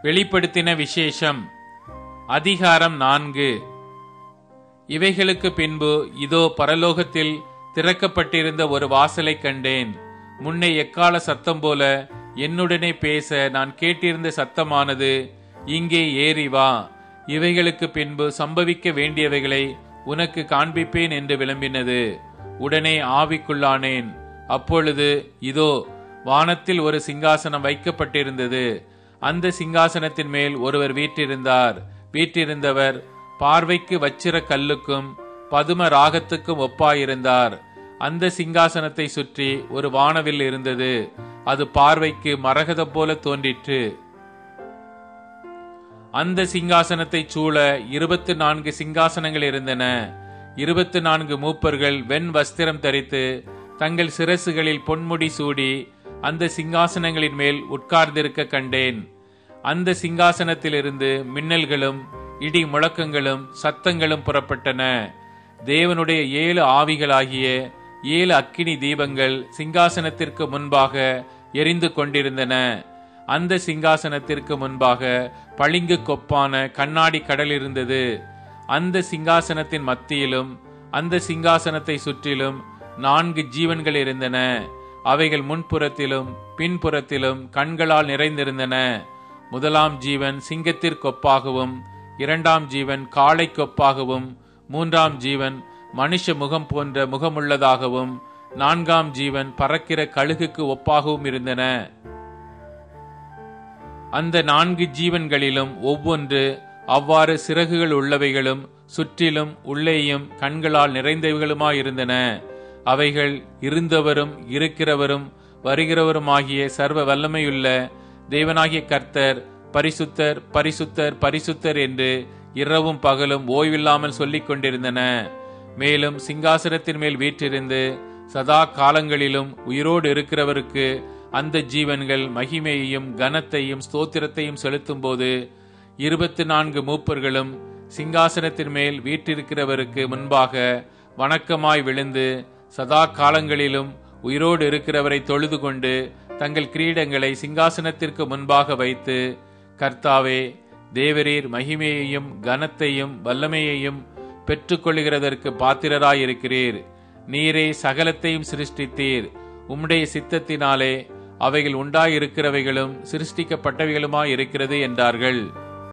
வெளிப்படுத்தின விசேஷம். அதிகாரம் 4. இவைகளுக்கு பின்பு இதோ பரலோகத்தில் திறக்கப்பட்டிருந்த ஒரு வாசலை கண்டேன். முன்னே எக்கால சத்தம் போல என்னுடனே பேச நான் கேட்டிருந்த சத்தமானது, இங்கே ஏறி வா, இவைகளுக்கு பின்பு சம்பவிக்க வேண்டியவைகளை உனக்கு காண்பிப்பேன் என்று விளம்பினது. உடனே ஆவிக்குள்ளானேன். அப்பொழுது இதோ வானத்தில் ஒரு சிங்காசனம் வைக்கப்பட்டிருந்தது. அந்த சிங்காசனத்தின் மேல் ஒருவர் வீற்றிருந்தார். வீற்றிருந்தவர் பார்வைக்கு வச்சிர கல்லுக்கும் பதும ராகத்துக்கும் ஒப்பாயிருந்தார். அந்த சிங்காசனத்தை சுற்றி ஒரு வானவில் இருந்தது. அது பார்வைக்கு மரகதம் போல தோன்றிற்று. அந்த சிங்காசனத்தை சூழ 24 சிங்காசனங்கள் இருந்தன. 24 மூப்பர்கள் வெண் வஸ்திரம் தரித்து தங்கள் சிரசுகளில் பொன்முடி சூடி அந்த சிங்காசனங்களின் மேல் உட்கார்ந்திருக்க கண்டேன். அந்த சிங்காசனத்திலிருந்து மின்னல்களும் இடி முழக்கங்களும் சத்தங்களும் புறப்பட்டன. தேவனுடைய 7 ஆவிகளாகிய 7 அக்கினி தீபங்கள் சிங்காசனத்திற்கு முன்பாக எரிந்து கொண்டிருந்தன. அந்த சிங்காசனத்திற்கு முன்பாக பளிங்கு கொப்பான கண்ணாடி கடல் இருந்தது. அந்த சிங்காசனத்தின் மத்தியிலும் அந்த சிங்காசனத்தை சுற்றிலும் 4 ஜீவன்கள் இருந்தன. அவைகள் முன்புறத்திலும் பின்புறத்திலும் கண்களால் நிறைந்திருந்தன. முதலாம் ஜீவன் சிங்கத்திற்கொப்பாகவும், 2ஆம் ஜீவன் காளைக்கொப்பாகவும், 3ஆம் ஜீவன் மனுஷ முகம் போன்ற முகமுள்ளதாகவும், 4ஆம் ஜீவன் பறக்கிற கழுகுக்கு ஒப்பாகவும் இருந்தன. அந்த 4 ஜீவன்களிலும் ஒவ்வொன்று அவ்வாறு சிறகுகள் உள்ளவைகளும் சுற்றிலும் உள்ளேயும் கண்களால் நிறைந்தவைகளுமாயிருந்தன. அவைகள் இருந்தவரும் இருக்கிறவரும் வருகிறவருமாகிய சர்வ வல்லமையுள்ள தேவனாகிய கர்த்தர் பரிசுத்தர் பரிசுத்தர் பரிசுத்தர் என்று இரவும் பகலும் ஓய்வில்லாமல் சொல்லிக் கொண்டிருந்தன. மேலும் சிங்காசனத்தின் மேல் வீற்றிருந்து சதா காலங்களிலும் உயிரோடு இருக்கிறவருக்கு அந்த ஜீவன்கள் மகிமையையும் கனத்தையும் ஸ்தோத்திரத்தையும் செலுத்தும் போது 24 மூப்பர்களும் சிங்காசனத்தின் மேல் வீற்றிருக்கிறவருக்கு முன்பாக வணக்கமாய் விழுந்து சதா காலங்களிலும் உயிரோடு இருக்கிறவரை தொழுது கொண்டு தங்கள் கிரீடங்களை சிங்காசனத்திற்கு முன்பாக வைத்து, கர்த்தாவே, தேவரீர் மகிமையையும் கனத்தையும் வல்லமையையும் பெற்றுக்கொள்கிறதற்கு பாத்திரராயிருக்கிறீர். நீரே சகலத்தையும் சிருஷ்டித்தீர். உம்முடைய சித்தத்தினாலே அவைகள் உண்டாயிருக்கிறவைகளும் சிருஷ்டிக்கப்பட்டவைகளுமாயிருக்கிறது என்றார்கள்.